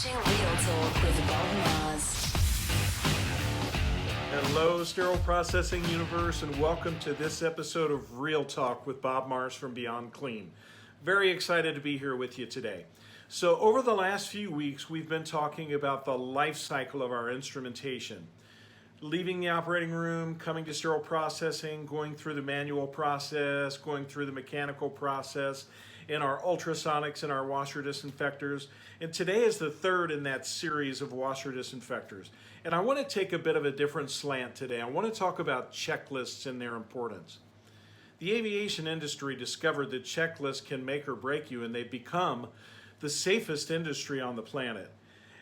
watching Real Talk with Bob Mars. Hello, Sterile Processing Universe, and welcome to this episode of Real Talk with Bob Mars from Beyond Clean. Very excited to be here with you today. So over the last few weeks, we've been talking about the life cycle of our instrumentation. Leaving the operating room, coming to sterile processing, going through the manual process, going through the mechanical process, in our ultrasonics and our washer disinfectors. And today is the third in that series of washer disinfectors. And I want to take a bit of a different slant today. I want to talk about checklists and their importance. The aviation industry discovered that checklists can make or break you, and they've become the safest industry on the planet.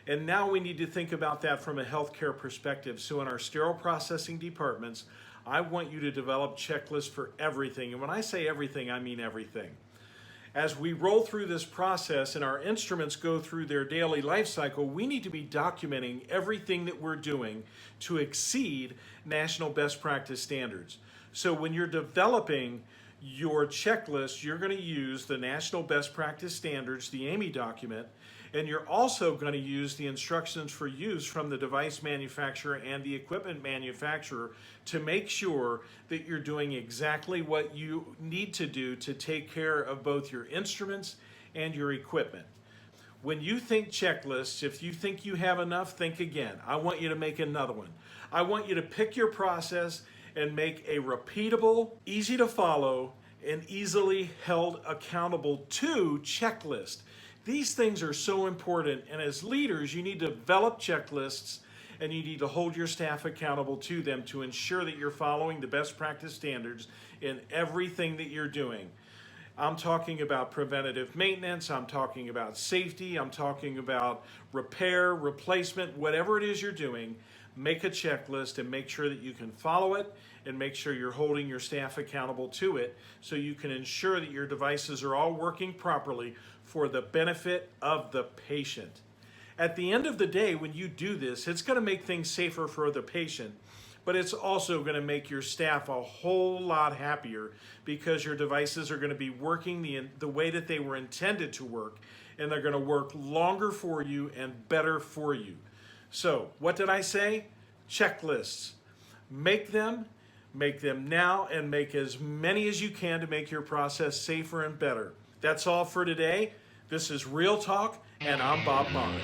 And now we need to think about that from a healthcare perspective. So in our sterile processing departments, I want you to develop checklists for everything. And when I say everything, I mean everything. As we roll through this process and our instruments go through their daily life cycle, we need to be documenting everything that we're doing to exceed national best practice standards. So when you're developing your checklist, you're going to use the National Best Practice Standards, the AAMI document, and you're also going to use the instructions for use from the device manufacturer and the equipment manufacturer to make sure that you're doing exactly what you need to do to take care of both your instruments and your equipment. When you think checklists, if you think you have enough, think again. I want you to make another one. I want you to pick your process and make a repeatable, easy to follow, and easily held accountable to checklist. These things are so important, and as leaders, you need to develop checklists and you need to hold your staff accountable to them to ensure that you're following the best practice standards in everything that you're doing. I'm talking about preventative maintenance, I'm talking about safety, I'm talking about repair, replacement, whatever it is you're doing. Make a checklist and make sure that you can follow it and make sure you're holding your staff accountable to it so you can ensure that your devices are all working properly for the benefit of the patient. At the end of the day, when you do this, it's going to make things safer for the patient, but it's also going to make your staff a whole lot happier because your devices are going to be working the way that they were intended to work, and they're going to work longer for you and better for you. So, what did I say? Checklists. Make them now, and make as many as you can to make your process safer and better. That's all for today. This is Real Talk, and I'm Bob Mars.